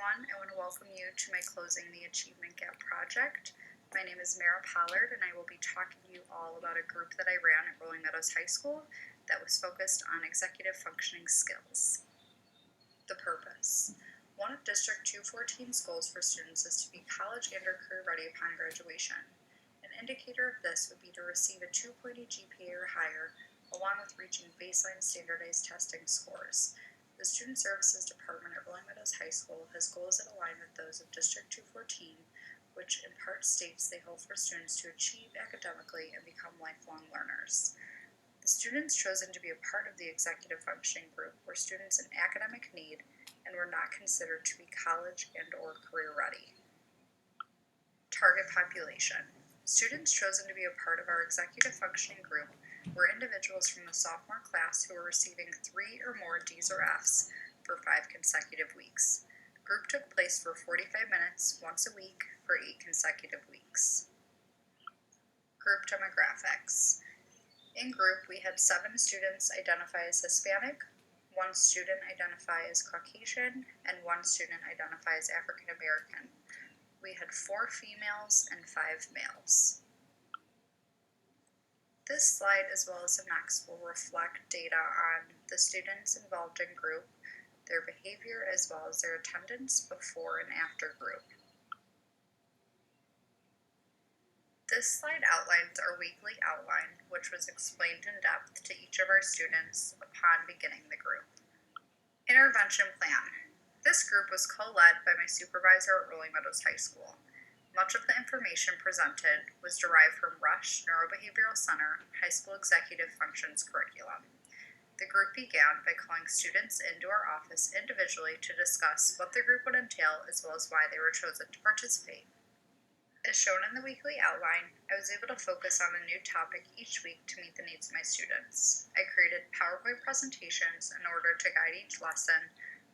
everyone. I want to welcome you to my Closing the Achievement Gap project. My name is Pollard, and I will be talking to you all about a group that I ran at Rolling Meadows High School that was focused on executive functioning skills. The purpose. One of District 214's goals for students is to be college and or career ready upon graduation. An indicator of this would be to receive a 2.0 GPA or higher, along with reaching baseline standardized testing scores. The Student Services Department at Rolling Meadows High School has goals that align with those of District 214, which in part states they hope for students to achieve academically and become lifelong learners. The students chosen to be a part of the executive functioning group were students in academic need and were not considered to be college and or career ready. Target population. Students chosen to be a part of our executive functioning group were individuals from the sophomore class who were receiving 3 or more D's or F's for 5 consecutive weeks. Group took place for 45 minutes once a week for 8 consecutive weeks. Group demographics. In group, we had 7 students identify as Hispanic, 1 student identify as Caucasian, and 1 student identify as African American. We had 4 females and 5 males. This slide, as well as the next, will reflect data on the students involved in group, their behavior, as well as their attendance before and after group. This slide outlines our weekly outline, which was explained in depth to each of our students upon beginning the group. Intervention plan. This group was co-led by my supervisor at Rolling Meadows High School. Much of the information presented was derived from Rush Neurobehavioral Center High School Executive Functions curriculum. The group began by calling students into our office individually to discuss what the group would entail as well as why they were chosen to participate. As shown in the weekly outline, I was able to focus on a new topic each week to meet the needs of my students. I created PowerPoint presentations in order to guide each lesson,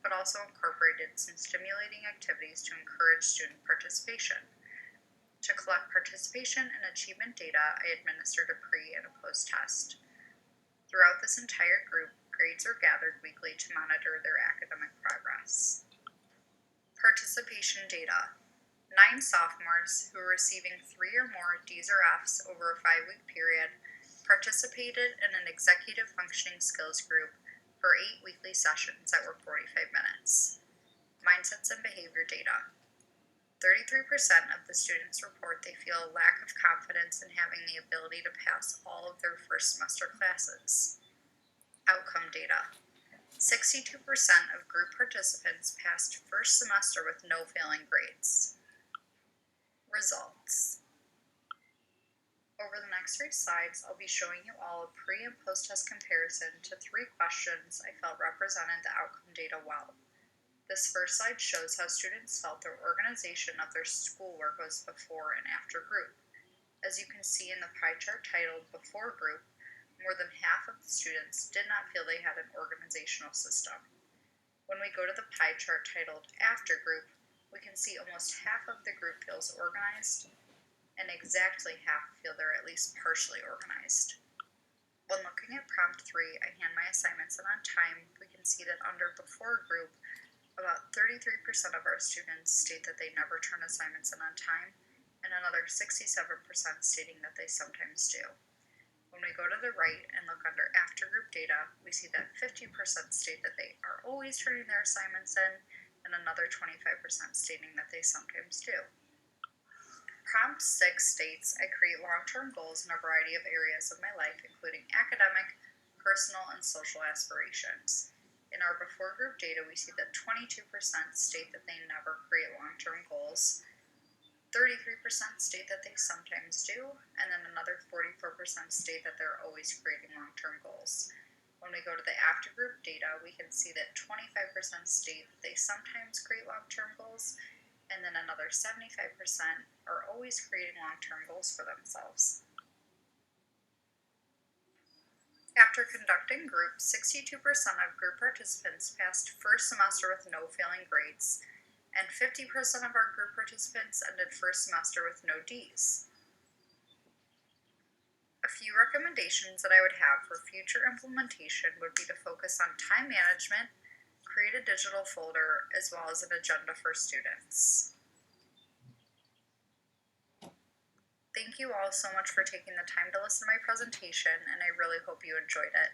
but also incorporated some stimulating activities to encourage student participation. To collect participation and achievement data, I administered a pre- and a post-test. Throughout this entire group, grades are gathered weekly to monitor their academic progress. Participation data. 9 sophomores who were receiving 3 or more D's or F's over a 5-week period participated in an executive functioning skills group for 8 weekly sessions that were 45 minutes. Mindsets and behavior data. 33% of the students report they feel a lack of confidence in having the ability to pass all of their first semester classes. Outcome data. 62% of group participants passed first semester with no failing grades. Results. Over the next 3 slides, I'll be showing you all a pre- and post-test comparison to 3 questions I felt represented the outcome data well. This first slide shows how students felt their organization of their schoolwork was before and after group. As you can see in the pie chart titled Before Group, more than half of the students did not feel they had an organizational system. When we go to the pie chart titled After Group, we can see almost half of the group feels organized, and exactly half feel they're at least partially organized. When looking at prompt 3, I hand my assignments in on time, we can see that under Before Group, about 33% of our students state that they never turn assignments in on time, and another 67% stating that they sometimes do. When we go to the right and look under after group data, we see that 50% state that they are always turning their assignments in, and another 25% stating that they sometimes do. Prompt 6 states, I create long-term goals in a variety of areas of my life, including academic, personal, and social aspirations. In our before group data, we see that 22% state that they never create long-term goals, 33% state that they sometimes do, and then another 44% state that they're always creating long-term goals. When we go to the after group data, we can see that 25% state that they sometimes create long-term goals, and then another 75% are always creating long-term goals for themselves. After conducting groups, 62% of group participants passed first semester with no failing grades, and 50% of our group participants ended first semester with no D's. A few recommendations that I would have for future implementation would be to focus on time management, create a digital folder, as well as an agenda for students. Thank you all so much for taking the time to listen to my presentation, and I really hope you enjoyed it.